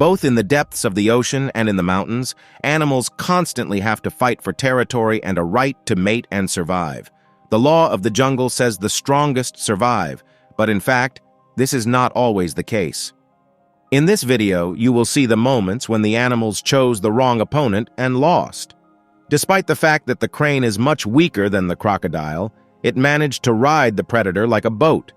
Both in the depths of the ocean and in the mountains, animals constantly have to fight for territory and a right to mate and survive. The law of the jungle says the strongest survive, but in fact, this is not always the case. In this video, you will see the moments when the animals chose the wrong opponent and lost. Despite the fact that the crane is much weaker than the crocodile, it managed to ride the predator like a boat.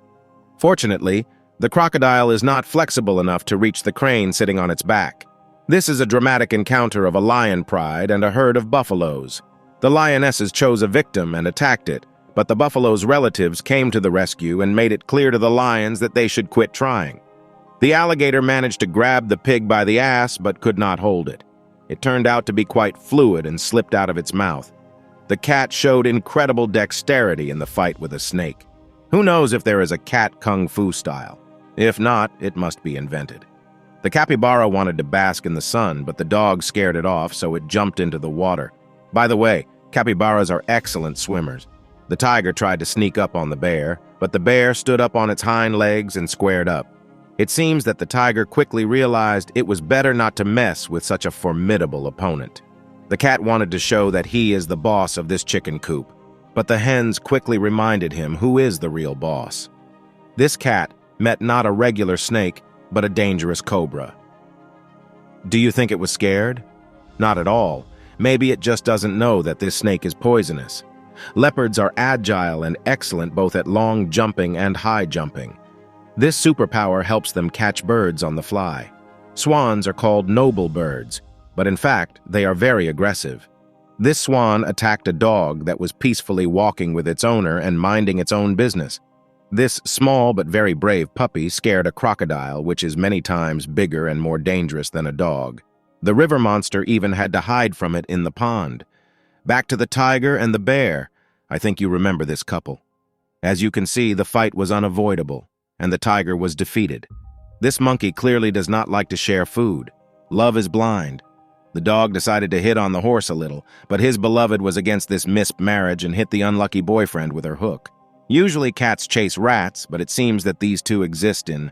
Fortunately, the crocodile is not flexible enough to reach the crane sitting on its back. This is a dramatic encounter of a lion pride and a herd of buffaloes. The lionesses chose a victim and attacked it, but the buffalo's relatives came to the rescue and made it clear to the lions that they should quit trying. The alligator managed to grab the pig by the ass but could not hold it. It turned out to be quite fluid and slipped out of its mouth. The cat showed incredible dexterity in the fight with a snake. Who knows if there is a cat kung fu style? If not, it must be invented. The capybara wanted to bask in the sun, but the dog scared it off, so it jumped into the water. By the way, capybaras are excellent swimmers. The tiger tried to sneak up on the bear, but the bear stood up on its hind legs and squared up. It seems that the tiger quickly realized it was better not to mess with such a formidable opponent. The cat wanted to show that he is the boss of this chicken coop, but the hens quickly reminded him who is the real boss. This cat met not a regular snake, but a dangerous cobra. Do you think it was scared? Not at all. Maybe it just doesn't know that this snake is poisonous. Leopards are agile and excellent both at long jumping and high jumping. This superpower helps them catch birds on the fly. Swans are called noble birds, but in fact, they are very aggressive. This swan attacked a dog that was peacefully walking with its owner and minding its own business. This small but very brave puppy scared a crocodile, which is many times bigger and more dangerous than a dog. The river monster even had to hide from it in the pond. Back to the tiger and the bear. I think you remember this couple. As you can see, the fight was unavoidable, and the tiger was defeated. This monkey clearly does not like to share food. Love is blind. The dog decided to hit on the horse a little, but his beloved was against this missed marriage and hit the unlucky boyfriend with her hook. Usually cats chase rats, but it seems that these two exist in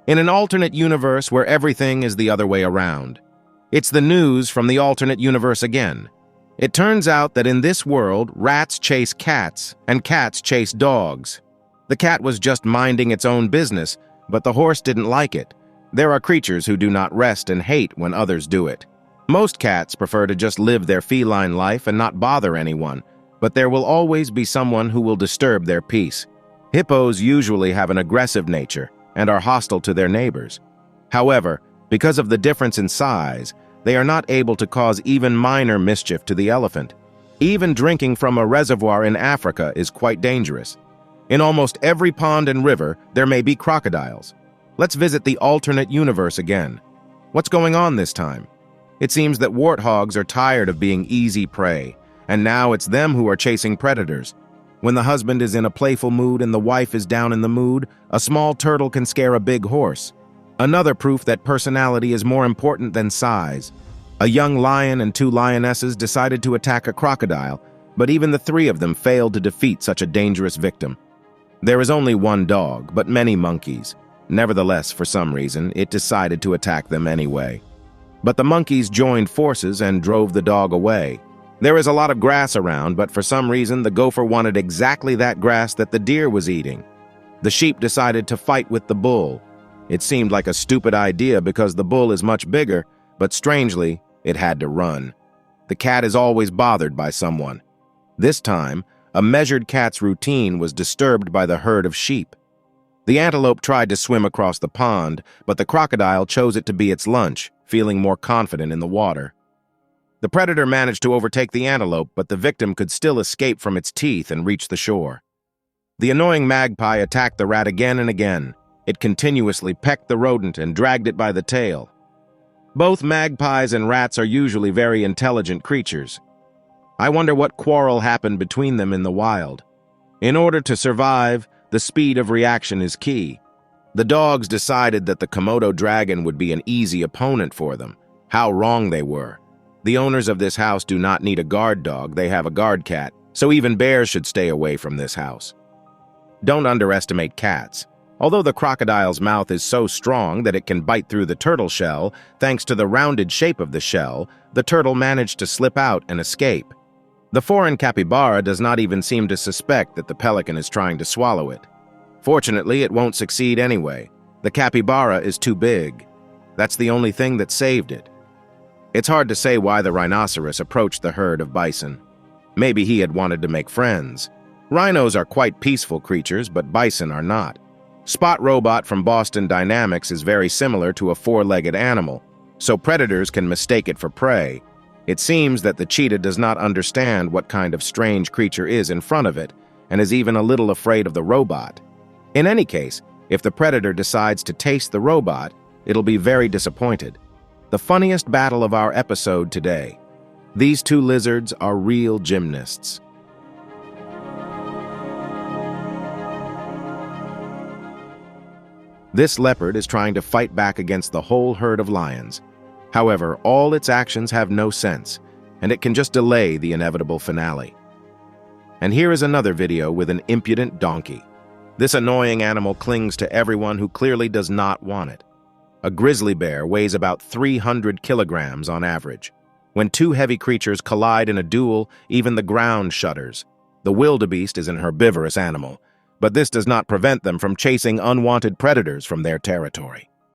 an alternate universe where everything is the other way around. It's the news from the alternate universe again. It turns out that in this world, rats chase cats and cats chase dogs. The cat was just minding its own business, but the horse didn't like it. There are creatures who do not rest and hate when others do it. Most cats prefer to just live their feline life and not bother anyone, but there will always be someone who will disturb their peace. Hippos usually have an aggressive nature and are hostile to their neighbors. However, because of the difference in size, they are not able to cause even minor mischief to the elephant. Even drinking from a reservoir in Africa is quite dangerous. In almost every pond and river, there may be crocodiles. Let's visit the alternate universe again. What's going on this time? It seems that warthogs are tired of being easy prey, and now it's them who are chasing predators. When the husband is in a playful mood and the wife is down in the mood, a small turtle can scare a big horse. Another proof that personality is more important than size. A young lion and two lionesses decided to attack a crocodile, but even the three of them failed to defeat such a dangerous victim. There is only one dog, but many monkeys. Nevertheless, for some reason, it decided to attack them anyway. But the monkeys joined forces and drove the dog away. There is a lot of grass around, but for some reason the gopher wanted exactly that grass that the deer was eating. The sheep decided to fight with the bull. It seemed like a stupid idea because the bull is much bigger, but strangely, it had to run. The cat is always bothered by someone. This time, a measured cat's routine was disturbed by the herd of sheep. The antelope tried to swim across the pond, but the crocodile chose it to be its lunch, feeling more confident in the water. The predator managed to overtake the antelope, but the victim could still escape from its teeth and reach the shore. The annoying magpie attacked the rat again and again. It continuously pecked the rodent and dragged it by the tail. Both magpies and rats are usually very intelligent creatures. I wonder what quarrel happened between them in the wild. In order to survive, the speed of reaction is key. The dogs decided that the Komodo dragon would be an easy opponent for them. How wrong they were. The owners of this house do not need a guard dog, they have a guard cat, so even bears should stay away from this house. Don't underestimate cats. Although the crocodile's mouth is so strong that it can bite through the turtle shell, thanks to the rounded shape of the shell, the turtle managed to slip out and escape. The foreign capybara does not even seem to suspect that the pelican is trying to swallow it. Fortunately, it won't succeed anyway. The capybara is too big. That's the only thing that saved it. It's hard to say why the rhinoceros approached the herd of bison. Maybe he had wanted to make friends. Rhinos are quite peaceful creatures, but bison are not. Spot Robot from Boston Dynamics is very similar to a four-legged animal, so predators can mistake it for prey. It seems that the cheetah does not understand what kind of strange creature is in front of it, and is even a little afraid of the robot. In any case, if the predator decides to taste the robot, it'll be very disappointed. The funniest battle of our episode today. These two lizards are real gymnasts. This leopard is trying to fight back against the whole herd of lions. However, all its actions have no sense, and it can just delay the inevitable finale. And here is another video with an impudent donkey. This annoying animal clings to everyone who clearly does not want it. A grizzly bear weighs about 300 kilograms on average. When two heavy creatures collide in a duel, even the ground shudders. The wildebeest is an herbivorous animal, but this does not prevent them from chasing unwanted predators from their territory.